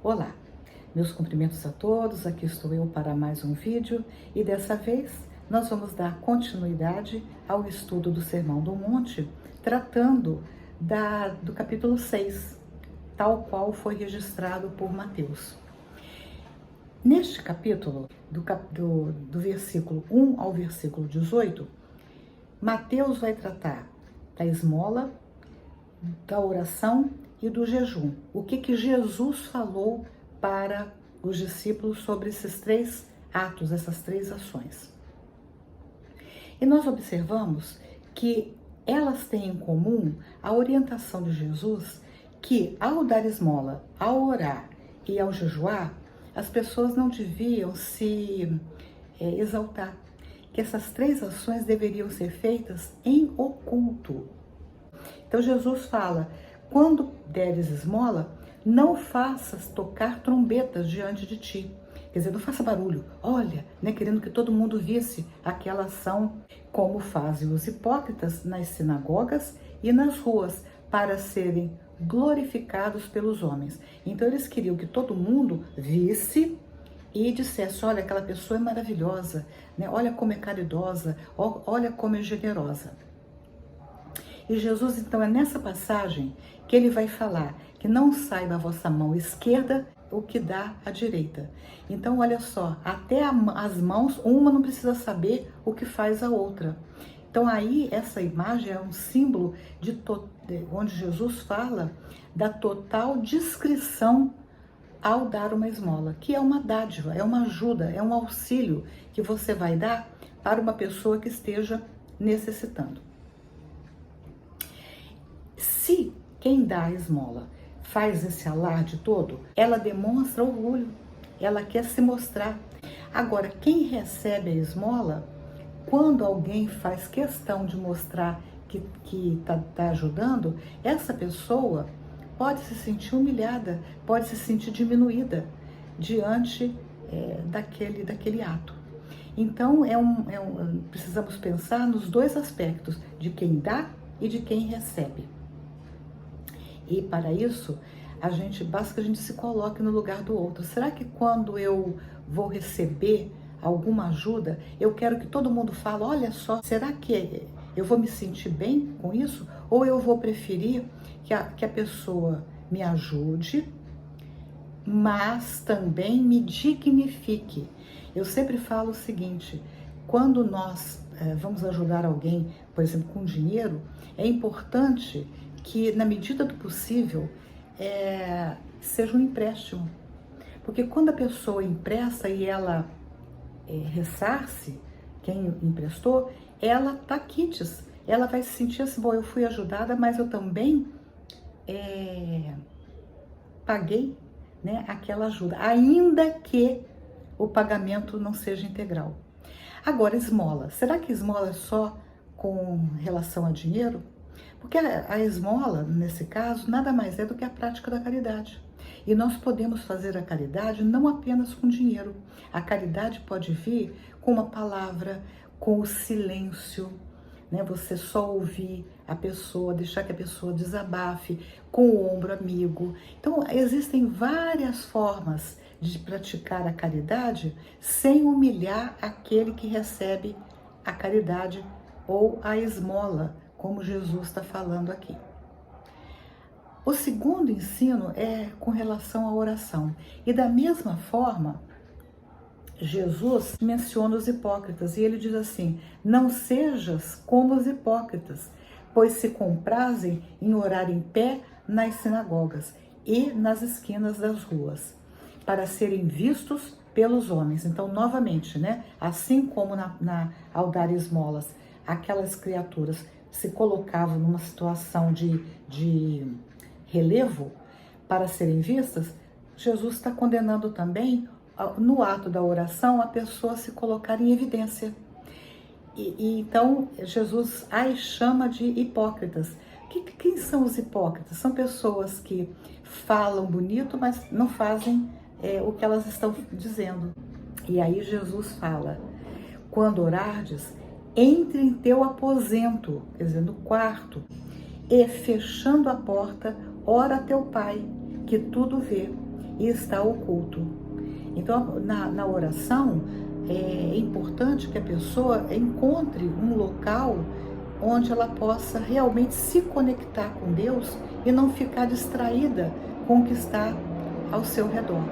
Olá, meus cumprimentos a todos, aqui estou eu para mais um vídeo e dessa vez nós vamos dar continuidade ao estudo do Sermão do Monte, tratando do capítulo 6, tal qual foi registrado por Mateus. Neste capítulo, do versículo 1 ao versículo 18, Mateus vai tratar da esmola, da oração e do jejum. O que Jesus falou para os discípulos sobre esses três atos, essas três ações. E nós observamos que elas têm em comum a orientação de Jesus que ao dar esmola, ao orar e ao jejuar, as pessoas não deviam se exaltar, que essas três ações deveriam ser feitas em oculto. Então Jesus fala: quando deres esmola, não faças tocar trombetas diante de ti. Quer dizer, não faça barulho, olha, querendo que todo mundo visse aquela ação, como fazem os hipócritas nas sinagogas e nas ruas, para serem glorificados pelos homens. Então eles queriam que todo mundo visse e dissesse: olha, aquela pessoa é maravilhosa, olha como é caridosa, olha como é generosa. E Jesus, então, é nessa passagem que ele vai falar que não sai da vossa mão esquerda o que dá à direita. Então, olha só, até as mãos, uma não precisa saber o que faz a outra. Então, aí, essa imagem é um símbolo onde Jesus fala da total discrição ao dar uma esmola, que é uma dádiva, é uma ajuda, é um auxílio que você vai dar para uma pessoa que esteja necessitando. Se quem dá a esmola faz esse alarde todo, ela demonstra orgulho, ela quer se mostrar. Agora, quem recebe a esmola, quando alguém faz questão de mostrar que está ajudando, essa pessoa pode se sentir humilhada, pode se sentir diminuída diante daquele ato. Então, precisamos pensar nos dois aspectos, de quem dá e de quem recebe. E para isso, basta que a gente se coloque no lugar do outro. Será que quando eu vou receber alguma ajuda, eu quero que todo mundo fale: olha só, será que eu vou me sentir bem com isso? Ou eu vou preferir que a pessoa me ajude, mas também me dignifique? Eu sempre falo o seguinte: quando nós vamos ajudar alguém, por exemplo, com dinheiro, é importante que, na medida do possível, seja um empréstimo. Porque quando a pessoa empresta e ela ressarce quem emprestou, ela tá quites. Ela vai se sentir assim: bom, eu fui ajudada, mas eu também paguei aquela ajuda, ainda que o pagamento não seja integral. Agora, esmola. Será que esmola é só com relação a dinheiro? Porque a esmola, nesse caso, nada mais é do que a prática da caridade. E nós podemos fazer a caridade não apenas com dinheiro. A caridade pode vir com uma palavra, com o silêncio, você só ouvir a pessoa, deixar que a pessoa desabafe, com o ombro amigo. Então, existem várias formas de praticar a caridade sem humilhar aquele que recebe a caridade ou a esmola, como Jesus está falando aqui. O segundo ensino é com relação à oração. E da mesma forma, Jesus menciona os hipócritas e ele diz assim: não sejas como os hipócritas, pois se comprazem em orar em pé nas sinagogas e nas esquinas das ruas, para serem vistos pelos homens. Então, novamente, assim como ao dar esmolas, aquelas criaturas se colocavam numa situação de relevo para serem vistas, Jesus está condenando também, no ato da oração, a pessoa se colocar em evidência. Então, Jesus as chama de hipócritas. Quem são os hipócritas? São pessoas que falam bonito, mas não fazem o que elas estão dizendo. E aí Jesus fala: quando orardes, entre em teu aposento, quer dizer, no quarto, e fechando a porta, ora a teu pai, que tudo vê, e está oculto. Então, na oração, é importante que a pessoa encontre um local onde ela possa realmente se conectar com Deus e não ficar distraída com o que está ao seu redor.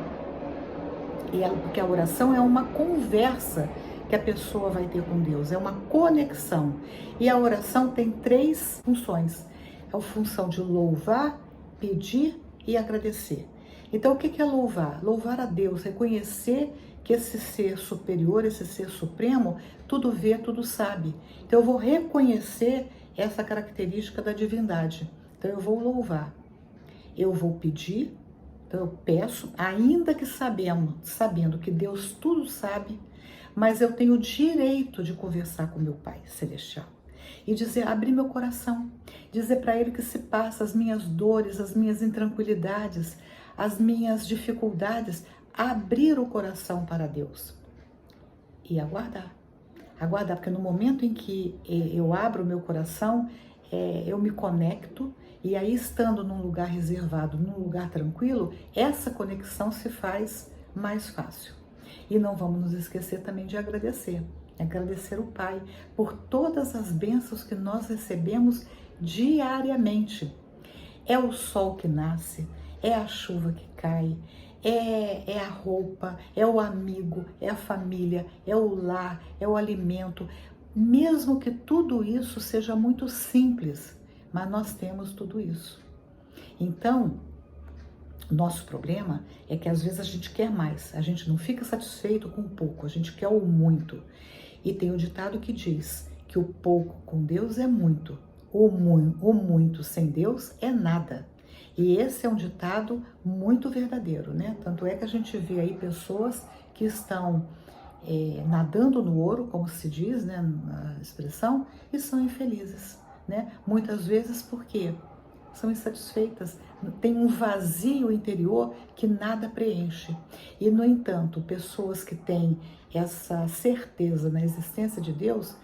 Porque a oração é uma conversa que a pessoa vai ter com Deus, é uma conexão. E a oração tem 3 funções: a função de louvar, pedir e agradecer. Então, o que é louvar? Louvar a Deus, reconhecer que esse ser superior, esse ser supremo, tudo vê, tudo sabe. Então, eu vou reconhecer essa característica da divindade. Então, eu vou louvar. Eu vou pedir, então eu peço, ainda que sabendo que Deus tudo sabe, mas eu tenho o direito de conversar com meu Pai Celestial. E dizer, abrir meu coração, dizer para Ele que se passa as minhas dores, as minhas intranquilidades, as minhas dificuldades, abrir o coração para Deus e aguardar. Aguardar, porque no momento em que eu abro o meu coração, eu me conecto, e aí estando num lugar reservado, num lugar tranquilo, essa conexão se faz mais fácil. E não vamos nos esquecer também de agradecer. Agradecer o Pai por todas as bênçãos que nós recebemos diariamente. É o sol que nasce, é a chuva que cai, é a roupa, é o amigo, é a família, é o lar, é o alimento. Mesmo que tudo isso seja muito simples, mas nós temos tudo isso. Então, nosso problema é que às vezes a gente quer mais, a gente não fica satisfeito com pouco, a gente quer o muito. E tem o ditado que diz que o pouco com Deus é muito, o muito sem Deus é nada. E esse é um ditado muito verdadeiro, né? Tanto é que a gente vê aí pessoas que estão nadando no ouro, como se diz, né, na expressão, e são infelizes, né? Muitas vezes porque são insatisfeitas, tem um vazio interior que nada preenche. E, no entanto, pessoas que têm essa certeza na existência de Deus,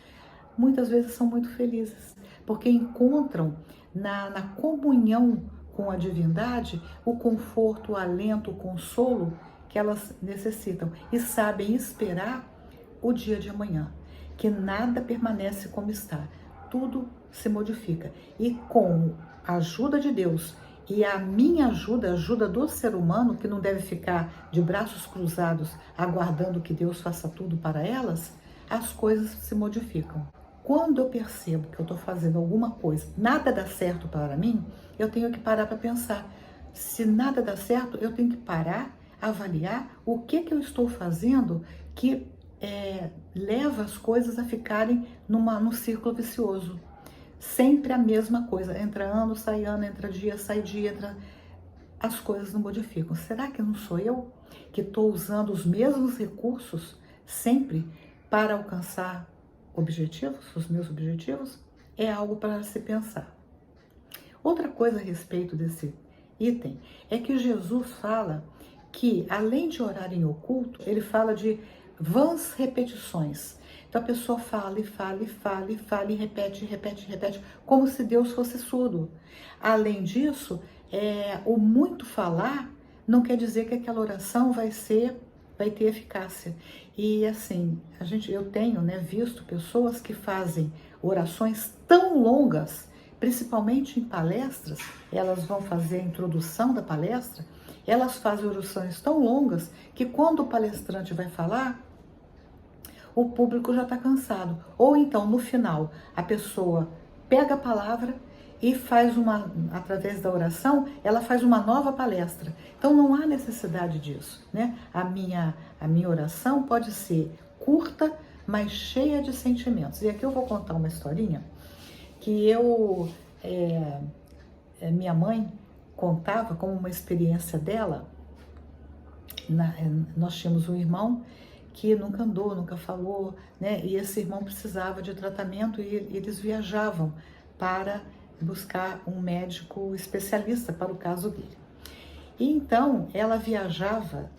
muitas vezes são muito felizes, porque encontram na comunhão com a divindade o conforto, o alento, o consolo que elas necessitam e sabem esperar o dia de amanhã, que nada permanece como está, tudo se modifica. E com a ajuda de Deus e a minha ajuda, a ajuda do ser humano, que não deve ficar de braços cruzados aguardando que Deus faça tudo para elas, as coisas se modificam. Quando eu percebo que eu estou fazendo alguma coisa, nada dá certo para mim, eu tenho que parar para pensar. Se nada dá certo, eu tenho que parar, avaliar o que eu estou fazendo que leva as coisas a ficarem num círculo vicioso. Sempre a mesma coisa, entra ano, entra dia, sai dia, as coisas não modificam. Será que não sou eu que estou usando os mesmos recursos sempre para alcançar objetivos, os meus objetivos? É algo para se pensar. Outra coisa a respeito desse item é que Jesus fala que, além de orar em oculto, ele fala de vãs repetições. Então a pessoa fala e fala e fala e fala e repete, como se Deus fosse surdo. Além disso, o muito falar não quer dizer que aquela oração vai ter eficácia. E assim, eu tenho visto pessoas que fazem orações tão longas, principalmente em palestras, elas vão fazer a introdução da palestra, elas fazem orações tão longas que quando o palestrante vai falar, o público já está cansado. Ou então, no final, a pessoa pega a palavra e através da oração, ela faz uma nova palestra. Então, não há necessidade disso, né? A minha oração pode ser curta, mas cheia de sentimentos. E aqui eu vou contar uma historinha que minha mãe contava como uma experiência dela. Nós tínhamos um irmão que nunca andou, nunca falou, né? E esse irmão precisava de tratamento e eles viajavam para buscar um médico especialista para o caso dele. E então ela viajava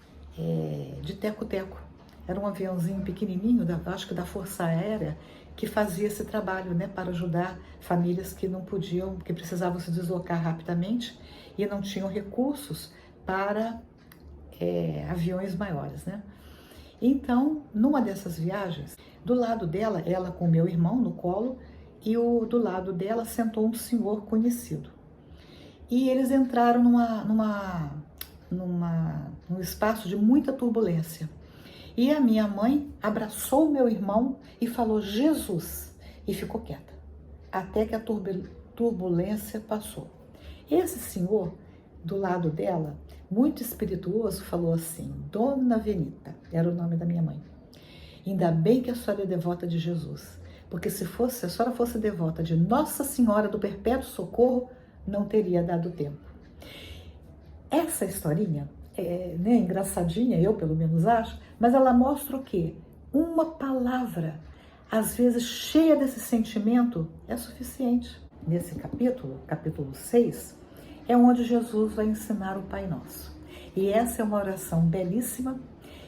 de teco-teco. Era um aviãozinho pequenininho, acho que da Força Aérea, que fazia esse trabalho, né, para ajudar famílias que não podiam, que precisavam se deslocar rapidamente e não tinham recursos para aviões maiores, né? Então, numa dessas viagens, do lado dela, ela com meu irmão no colo, e do lado dela sentou um senhor conhecido. E eles entraram num espaço de muita turbulência. E a minha mãe abraçou o meu irmão e falou Jesus, e ficou quieta, até que a turbulência passou. Esse senhor, do lado dela, muito espirituoso, falou assim: Dona Venita, era o nome da minha mãe, ainda bem que a senhora é devota de Jesus, porque se a senhora fosse devota de Nossa Senhora do Perpétuo Socorro, não teria dado tempo. Essa historinha é engraçadinha, eu pelo menos acho, mas ela mostra o quê? Uma palavra, às vezes cheia desse sentimento, é suficiente. Nesse capítulo 6, é onde Jesus vai ensinar o Pai Nosso. E essa é uma oração belíssima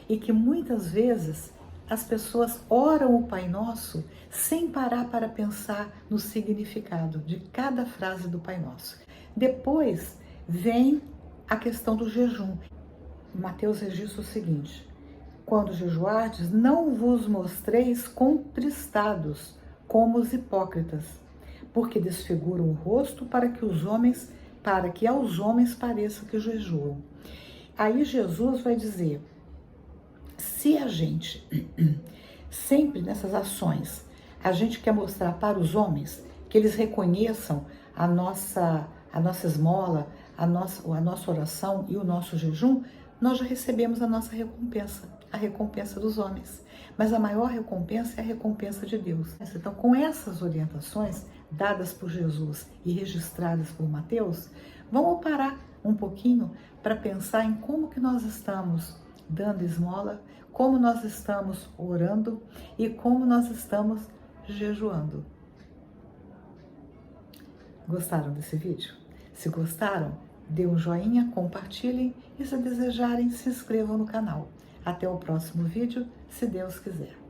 e que muitas vezes as pessoas oram o Pai Nosso sem parar para pensar no significado de cada frase do Pai Nosso. Depois vem a questão do jejum. Mateus registra o seguinte: quando jejuardes, não vos mostreis contristados como os hipócritas, porque desfiguram o rosto para que aos homens pareça que jejuam. Aí Jesus vai dizer: se a gente, sempre nessas ações, a gente quer mostrar para os homens que eles reconheçam a nossa esmola, a nossa oração e o nosso jejum, nós já recebemos a nossa recompensa, a recompensa dos homens. Mas a maior recompensa é a recompensa de Deus. Então, com essas orientações dadas por Jesus e registradas por Mateus, vamos parar um pouquinho para pensar em como que nós estamos dando esmola, como nós estamos orando e como nós estamos jejuando. Gostaram desse vídeo? Se gostaram, dê um joinha, compartilhem e, se desejarem, se inscrevam no canal. Até o próximo vídeo, se Deus quiser.